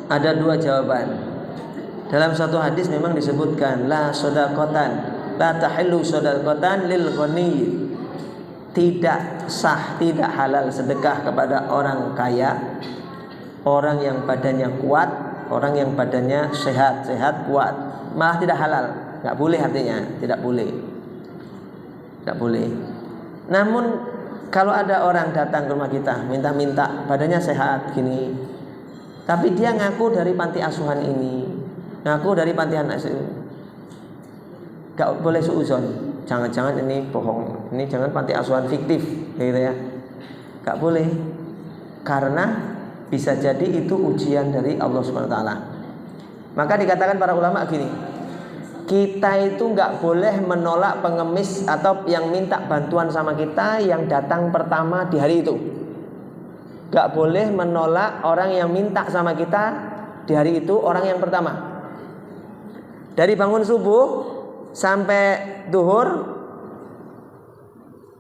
Ada dua jawaban. Dalam satu hadis memang disebutkan la shadaqatan, la tahillu shadaqatan lil ghani. Tidak sah, tidak halal sedekah kepada orang kaya, orang yang badannya kuat, orang yang badannya sehat kuat. Malah tidak halal, nggak boleh artinya, tidak boleh. Tidak boleh. Namun kalau ada orang datang ke rumah kita minta badannya sehat gini, tapi dia ngaku dari panti asuhan ini, ngaku dari panti anak ini, gak boleh suuzon. Jangan-jangan ini bohong, ini jangan panti asuhan fiktif, gitu ya. Gak boleh, karena bisa jadi itu ujian dari Allah Subhanahu Wa Taala. Maka dikatakan para ulama gini, kita itu gak boleh menolak pengemis atau yang minta bantuan sama kita yang datang pertama di hari itu. Gak boleh menolak orang yang minta sama kita di hari itu, orang yang pertama. Dari bangun subuh sampai duhur,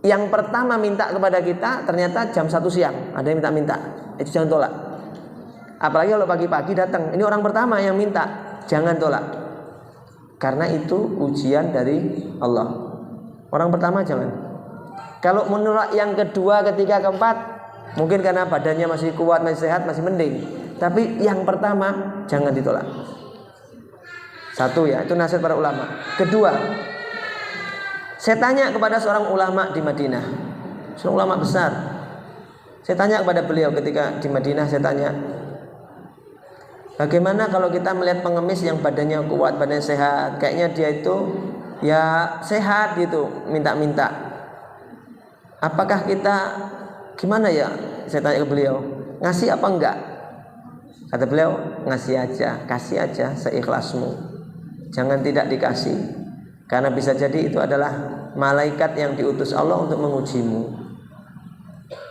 yang pertama minta kepada kita ternyata jam 1 siang, ada yang minta, itu jangan tolak. Apalagi kalau pagi-pagi datang, ini orang pertama yang minta, jangan tolak. Karena itu ujian dari Allah. Orang pertama jangan. Kalau menolak yang kedua, ketiga, keempat, mungkin karena badannya masih kuat, masih sehat, masih mending. Tapi yang pertama jangan ditolak. Satu ya, itu nasihat para ulama. Kedua, saya tanya kepada seorang ulama di Madinah, seorang ulama besar. Saya tanya kepada beliau ketika di Madinah, saya tanya, bagaimana kalau kita melihat pengemis yang badannya kuat, badannya sehat, kayaknya dia itu ya sehat gitu, minta-minta. Apakah kita gimana ya? Saya tanya ke beliau, ngasih apa enggak? Kata beliau, ngasih aja, kasih aja seikhlasmu. Jangan tidak dikasih, karena bisa jadi itu adalah malaikat yang diutus Allah untuk mengujimu.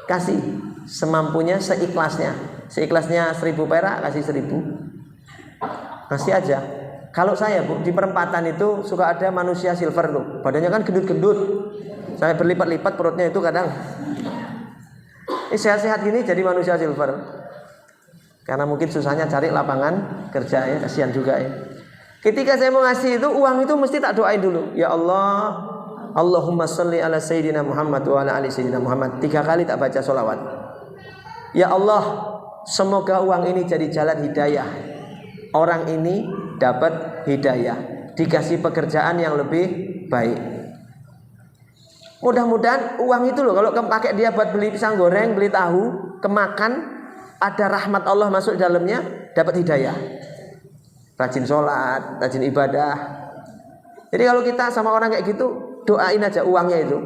Kasih semampunya, seikhlasnya. Seikhlasnya 1.000 perak, kasih 1.000. Kasih aja. Kalau saya Bu, di perempatan itu suka ada manusia silver tuh, badannya kan gendut-gendut, saya berlipat-lipat perutnya itu kadang. Ini sehat-sehat gini jadi manusia silver. Karena mungkin susahnya cari lapangan kerja ya, kasihan juga ya. Ketika saya mau ngasih itu, uang itu mesti tak doain dulu. Ya Allah, Allahumma sholli ala Sayyidina Muhammad wa ala ali Sayyidina Muhammad. 3 kali tak baca sholawat. Ya Allah, semoga uang ini jadi jalan hidayah. Orang ini dapat hidayah, dikasih pekerjaan yang lebih baik. Mudah-mudahan uang itu loh, kalau pakai dia buat beli pisang goreng, beli tahu, kemakan, ada rahmat Allah masuk dalamnya, dapat hidayah. Rajin sholat, rajin ibadah. Jadi kalau kita sama orang kayak gitu, doain aja uangnya itu,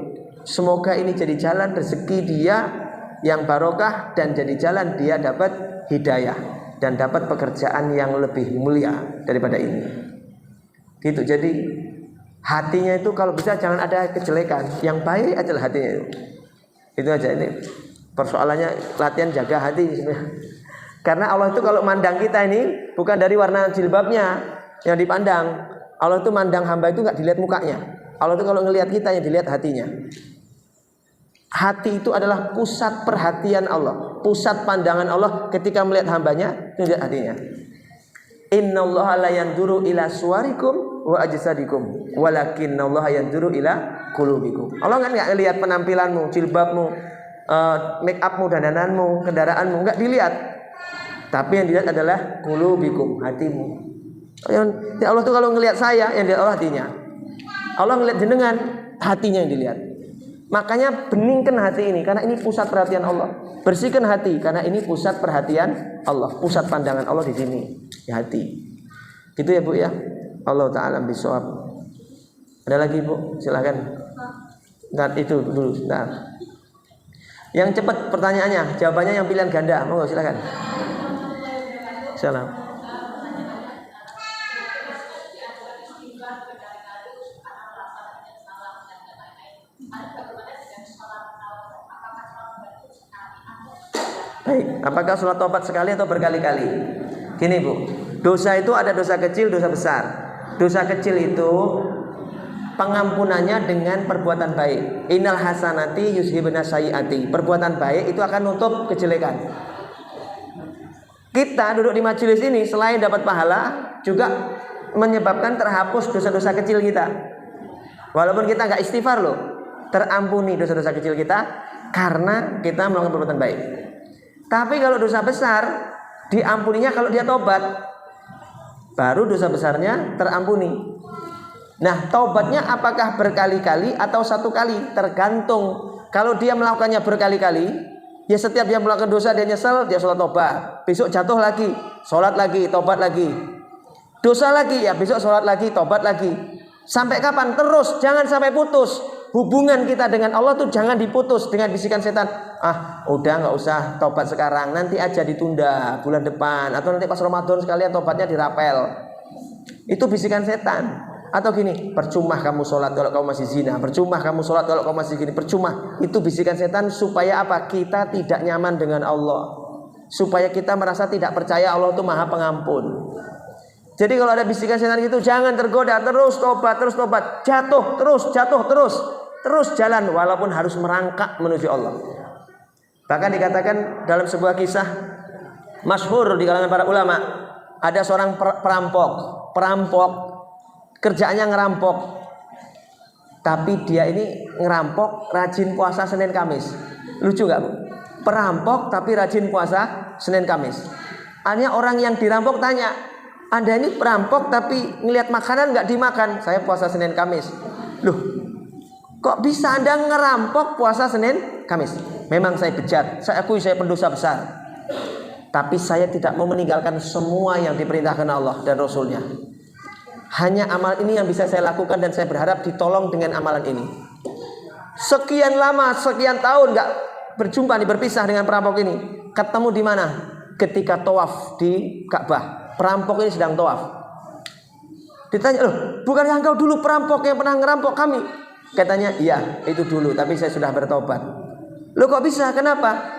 semoga ini jadi jalan rezeki dia yang barokah, dan jadi jalan dia dapat hidayah dan dapat pekerjaan yang lebih mulia daripada ini. Gitu. Jadi hatinya itu kalau bisa jangan ada kejelekan, yang baik adalah hatinya itu. Itu aja, ini persoalannya latihan jaga hati sebenarnya. Karena Allah itu kalau mandang kita ini bukan dari warna jilbabnya yang dipandang. Allah itu mandang hamba itu nggak dilihat mukanya. Allah itu kalau ngelihat kita yang dilihat hatinya. Hati itu adalah pusat perhatian Allah, pusat pandangan Allah ketika melihat hambanya, lihat hatinya. Innallaha la yanzuru ila suwarikum wa ajsadikum, walakinallaha yanzuru ila qulubikum. Allah kan enggak lihat penampilanmu, jilbabmu, make upmu, dandananmu, kendaraanmu, enggak dilihat. Tapi yang dilihat adalah qulubikum, hatimu. Ya Allah tuh kalau ngelihat saya, yang dilihat Allah hatinya. Allah ngelihat jenengan, hatinya yang dilihat. Makanya beningkan hati ini, karena ini pusat perhatian Allah. Bersihkan hati, karena ini pusat perhatian Allah, pusat pandangan Allah di sini, di hati. Gitu ya Bu ya. Allah Ta'ala bisawab. Ada lagi Bu? Silakan. Nah itu dulu. Nah, yang cepat pertanyaannya, jawabannya yang pilihan ganda. Monggo silakan. Salam. Baik, apakah sholat taubat sekali atau berkali-kali? Gini Bu, dosa itu ada dosa kecil, dosa besar. Dosa kecil itu pengampunannya dengan perbuatan baik. Innal hasanati yuzhibna sayyiati. Perbuatan baik itu akan nutup kejelekan. Kita duduk di majelis ini selain dapat pahala, juga menyebabkan terhapus dosa-dosa kecil kita. Walaupun kita nggak istighfar loh, terampuni dosa-dosa kecil kita karena kita melakukan perbuatan baik. Tapi kalau dosa besar, diampuninya kalau dia tobat, baru dosa besarnya terampuni. Nah, taubatnya apakah berkali-kali atau satu kali? Tergantung. Kalau dia melakukannya berkali-kali, ya setiap dia melakukan dosa dia nyesel, dia sholat tobat. Besok jatuh lagi, sholat lagi, tobat lagi. Dosa lagi, ya besok sholat lagi, tobat lagi. Sampai kapan? Terus, jangan sampai putus. Hubungan kita dengan Allah tuh jangan diputus dengan bisikan setan. Ah, udah nggak usah tobat sekarang, nanti aja ditunda bulan depan, atau nanti pas Ramadan sekalian tobatnya dirapel. Itu bisikan setan. Atau gini, percuma kamu sholat kalau kamu masih zina, percuma kamu sholat kalau kamu masih gini, percuma. Itu bisikan setan supaya apa? Kita tidak nyaman dengan Allah, supaya kita merasa tidak percaya Allah itu maha pengampun. Jadi kalau ada bisikan setan gitu, jangan tergoda, terus tobat, jatuh terus, terus jalan walaupun harus merangkak menuju Allah. Bahkan dikatakan dalam sebuah kisah masyhur di kalangan para ulama, ada seorang perampok, kerjaannya ngerampok, tapi dia ini ngerampok rajin puasa Senin Kamis. Lucu gak Bu? Perampok tapi rajin puasa Senin Kamis. Hanya orang yang dirampok tanya, Anda ini perampok tapi ngelihat makanan gak dimakan? Saya puasa Senin Kamis. Loh, kok bisa Anda ngerampok puasa Senin Kamis? Memang saya bejat, saya akui saya pendosa besar, tapi saya tidak mau meninggalkan semua yang diperintahkan Allah dan Rasulnya. Hanya amal ini yang bisa saya lakukan dan saya berharap ditolong dengan amalan ini. Sekian lama, sekian tahun gak berjumpa nih, berpisah dengan perampok ini. Ketemu di mana? Ketika tawaf di Ka'bah. Perampok ini sedang tawaf. Ditanya, loh, bukankah engkau dulu perampok yang pernah ngerampok kami? Katanya, iya, itu dulu, tapi saya sudah bertobat. Loh, kok bisa? Kenapa?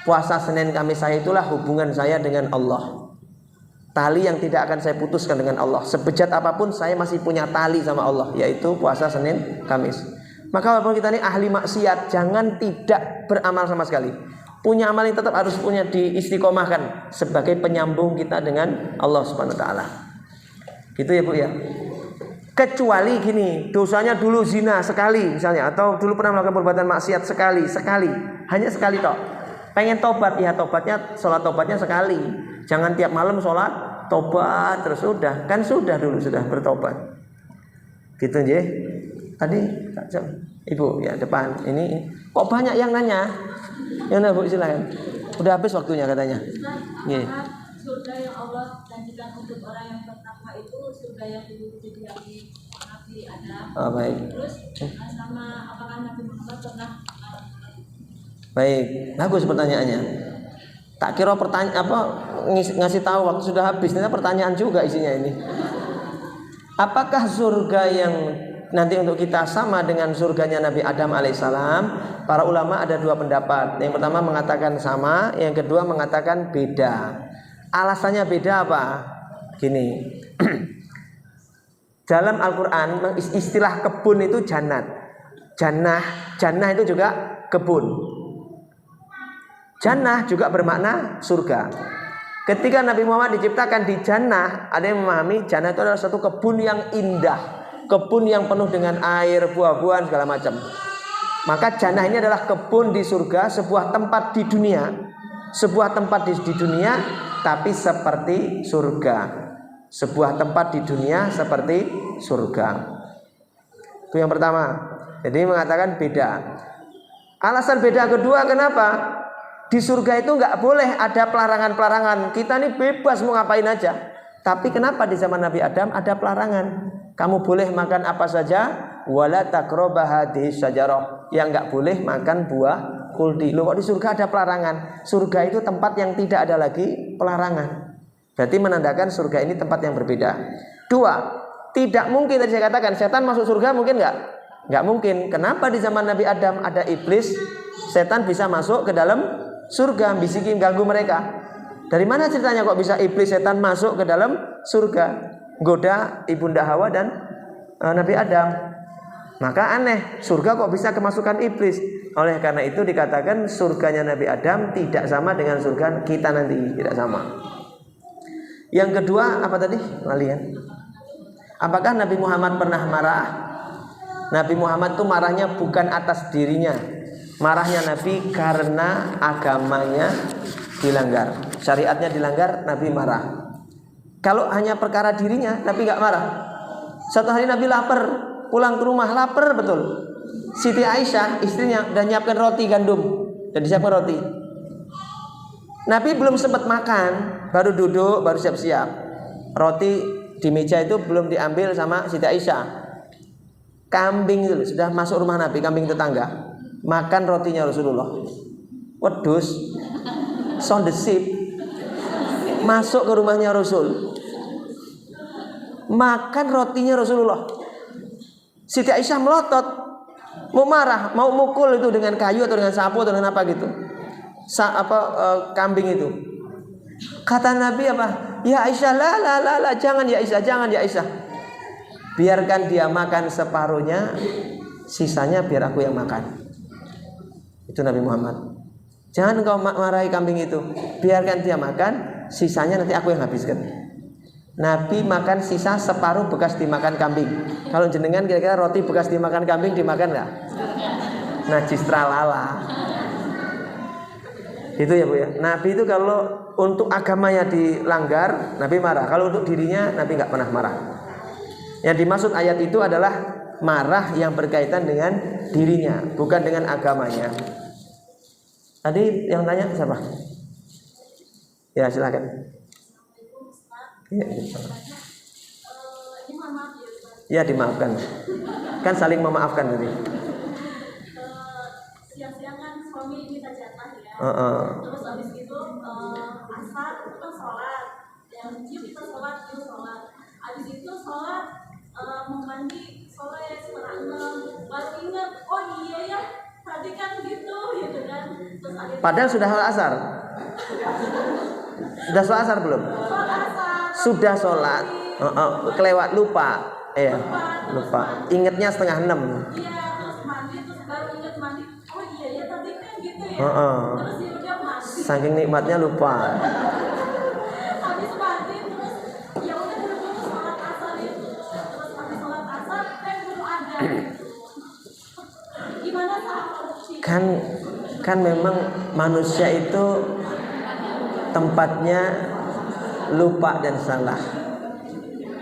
Puasa Senin Kamis saya itulah hubungan saya dengan Allah. Tali yang tidak akan saya putuskan dengan Allah. Sebejat apapun saya masih punya tali sama Allah, yaitu puasa Senin Kamis. Maka walaupun kita ini ahli maksiat, jangan tidak beramal sama sekali. Punya amal yang tetap harus punya diistiqomahkan sebagai penyambung kita dengan Allah Subhanahu wa taala. Gitu ya Bu ya. Kecuali gini, dosanya dulu zina sekali misalnya, atau dulu pernah melakukan perbuatan maksiat sekali, hanya sekali toh. Pengen tobat, ya tobatnya, sholat tobatnya sekali. Jangan tiap malam sholat tobat terus, sudah kan sudah dulu sudah bertobat. Gitu aja. Tadi Ibu ya depan ini kok banyak yang nanya. Ya Bu, silakan. Udah habis waktunya katanya. Nggih. Surga yang Allah janjikan untuk orang yang bertakwa itu surga yang dulu disediakan Nabi Adam. Oh, baik. Terus sama apakah Nabi Muhammad pernah Baik, bagus pertanyaannya. Tak kira ngasih tahu waktu sudah habis. Ternyata pertanyaan juga isinya ini. Apakah surga yang nanti untuk kita sama dengan surganya Nabi Adam alaihissalam? Para ulama ada dua pendapat. Yang pertama mengatakan sama, yang kedua mengatakan beda. Alasannya beda apa? Gini. Dalam Al-Quran istilah kebun itu jannat. Jannah itu juga kebun. Jannah juga bermakna surga. Ketika Nabi Muhammad diciptakan di jannah, ada yang memahami jannah itu adalah satu kebun yang indah, kebun yang penuh dengan air, buah-buahan segala macam. Maka jannah ini adalah kebun di surga, sebuah tempat di dunia, tapi seperti surga. Sebuah tempat di dunia seperti surga. Itu yang pertama. Jadi mengatakan beda. Alasan beda kedua, kenapa? Di surga itu nggak boleh ada pelarangan-pelarangan. Kita ini bebas mau ngapain aja. Tapi kenapa di zaman Nabi Adam ada pelarangan? Kamu boleh makan apa saja, wala taqraba hadhihi syajarah. Yang nggak boleh makan buah kuldi. Loh, kok di surga ada pelarangan? Surga itu tempat yang tidak ada lagi pelarangan. Berarti menandakan surga ini tempat yang berbeda. Dua, tidak mungkin tadi saya katakan setan masuk surga, mungkin nggak? Nggak mungkin. Kenapa di zaman Nabi Adam ada iblis, setan bisa masuk ke dalam surga, bisikin ganggu mereka? Dari mana ceritanya kok bisa iblis setan masuk ke dalam surga, goda ibunda Hawa dan Nabi Adam? Maka aneh, surga kok bisa kemasukan iblis? Oleh karena itu dikatakan surganya Nabi Adam tidak sama dengan surga kita nanti, tidak sama. Yang kedua apa tadi? Kalian. Apakah Nabi Muhammad pernah marah? Nabi Muhammad itu marahnya bukan atas dirinya. Marahnya Nabi karena agamanya dilanggar, syariatnya dilanggar, Nabi marah. Kalau hanya perkara dirinya, Nabi nggak marah. Satu hari Nabi lapar, pulang ke rumah lapar betul. Siti Aisyah istrinya udah nyiapkan roti gandum, dan disiapkan roti. Nabi belum sempat makan, baru duduk, baru siap-siap. Roti di meja itu belum diambil sama Siti Aisyah. Kambing itu sudah masuk rumah Nabi, kambing tetangga. Makan rotinya Rasulullah. Wedus, sondesip, masuk ke rumahnya Rasul. Makan rotinya Rasulullah. Siti Aisyah melotot, mau marah, mau mukul itu dengan kayu atau dengan sapu atau dengan apa gitu. Kambing itu. Kata Nabi apa? Ya Aisyah, la, jangan ya Aisyah, jangan ya Aisyah. Biarkan dia makan separuhnya, sisanya biar aku yang makan. Itu Nabi Muhammad. Jangan kau marahi kambing itu, biarkan dia makan, sisanya nanti aku yang habiskan. Nabi makan sisa separuh bekas dimakan kambing. Kalau jenengan kira-kira roti bekas dimakan kambing dimakan nggak? Najis tralala. Itu ya Bu ya. Nabi itu kalau untuk agamanya dilanggar, Nabi marah. Kalau untuk dirinya, Nabi nggak pernah marah. Yang dimaksud ayat itu adalah marah yang berkaitan dengan dirinya, bukan dengan agamanya. Tadi yang tanya siapa? Ya silakan. Ya dimaafkan. Kan saling memaafkan tadi. Siang-siang kan suami minta jatah ya. Terus habis itu asar kita sholat. Yang kita sholat, dia sholat. Habis itu sholat mau mandi sore 5:30. Baru ingat, oh iya ya tadi kan gitu kan. Terus padahal sudah sholat asar. Sudah sholat asar belum? Sudah sholat, kelewat lupa, lupa. Ingatnya 5:30. Iya, terus mandi, terus baru ingat mandi. Oh iya ya tadi kan gitu ya. Terus dia udah mandi. Saking nikmatnya lupa. Habis mandi terus ya udah buru-buru sholat asar itu. Terus habis sholat asar buru ada. Gimana Kan memang manusia itu tempatnya lupa dan salah.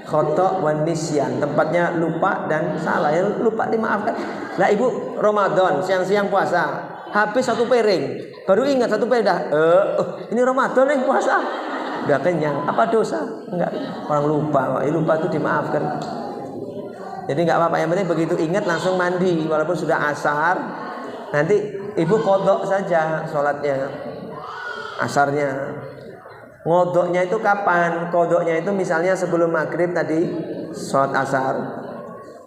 Khoto' wan nisyan, tempatnya lupa dan salah. Ya lupa dimaafkan. Lah Ibu Ramadan siang-siang puasa, habis 1 piring, baru ingat 1 piring dah. Ini Ramadan yang puasa. Udah kenyang, apa dosa? Enggak. Orang lupa, lupa itu dimaafkan. Jadi enggak apa-apa, yang penting begitu ingat langsung mandi walaupun sudah asar. Nanti Ibu kodok saja sholatnya, asarnya. Ngodoknya itu kapan? Kodoknya itu misalnya sebelum maghrib tadi sholat asar.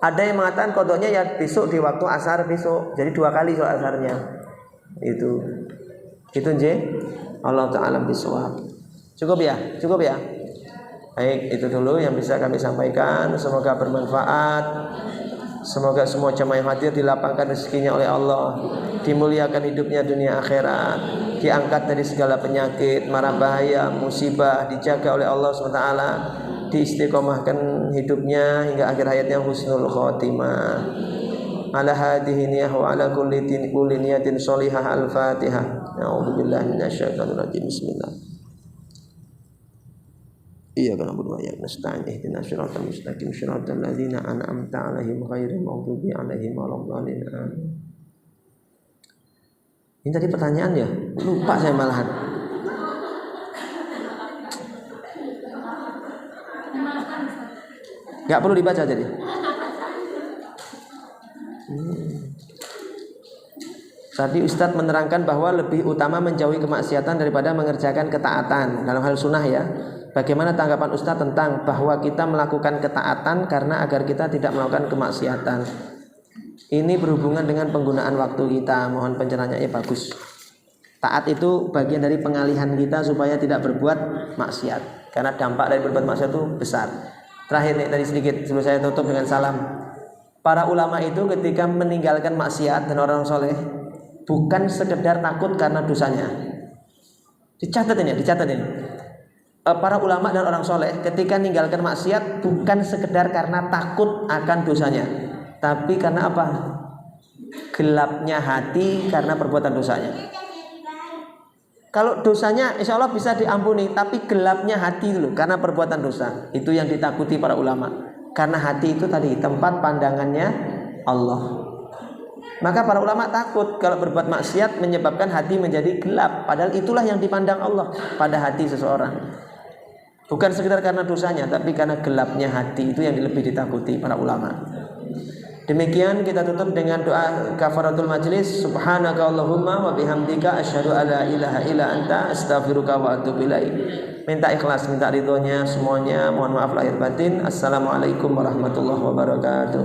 Ada yang mengatakan kodoknya ya besok di waktu asar besok. Jadi 2 kali sholat asarnya. Itu Allah Ta'ala bisawab. Cukup ya? Baik, itu dulu yang bisa kami sampaikan. Semoga bermanfaat. Semoga semua jamaah yang hadir dilapangkan rezekinya oleh Allah, dimuliakan hidupnya dunia akhirat, diangkat dari segala penyakit, mara bahaya, musibah, dijaga oleh Allah SWT, diistiqomahkan hidupnya hingga akhir hayatnya husnul khotimah. Ala hadhihi niyah wa ala kulli niyatin sholihah. Al-Fatihah. A'udzubillahi minasyaitonir rajim. Bismillah. Iyyaka na'budu wa iyyaka nasta'in. Ihdinas siratal mustaqim, siratal ladzina an'amta 'alaihim ghairil maghdubi 'alaihim waladdallin. Ini tadi pertanyaan ya? Lupa saya malahan. Enggak perlu dibaca jadi. Tadi Ustadz menerangkan bahwa lebih utama menjauhi kemaksiatan daripada mengerjakan ketaatan dalam hal sunnah ya. Bagaimana tanggapan Ustadz tentang bahwa kita melakukan ketaatan karena agar kita tidak melakukan kemaksiatan? Ini berhubungan dengan penggunaan waktu kita. Mohon pencerahannya ya bagus. Taat itu bagian dari pengalihan kita supaya tidak berbuat maksiat. Karena dampak dari berbuat maksiat itu besar. Terakhir nih tadi sedikit sebelum saya tutup dengan salam. Para ulama itu ketika meninggalkan maksiat dan orang soleh, bukan sekedar takut karena dosanya. Dicatat ini. Para ulama dan orang soleh ketika meninggalkan maksiat bukan sekedar karena takut akan dosanya, tapi karena apa? Gelapnya hati karena perbuatan dosanya. Kalau dosanya insya Allah bisa diampuni, tapi gelapnya hati dulu karena perbuatan dosa, itu yang ditakuti para ulama. Karena hati itu tadi tempat pandangannya Allah. Maka para ulama takut kalau berbuat maksiat menyebabkan hati menjadi gelap, padahal itulah yang dipandang Allah pada hati seseorang. Bukan sekedar karena dosanya, tapi karena gelapnya hati, itu yang lebih ditakuti para ulama. Demikian kita tutup dengan doa kafaratul majlis. Subhanaka Allahumma wa bihamdika asyhadu alla ilaha illa anta astaghfiruka wa atubu ilaik. Minta ikhlas, minta ridhonya semuanya. Mohon maaf lahir batin. Assalamualaikum warahmatullahi wabarakatuh.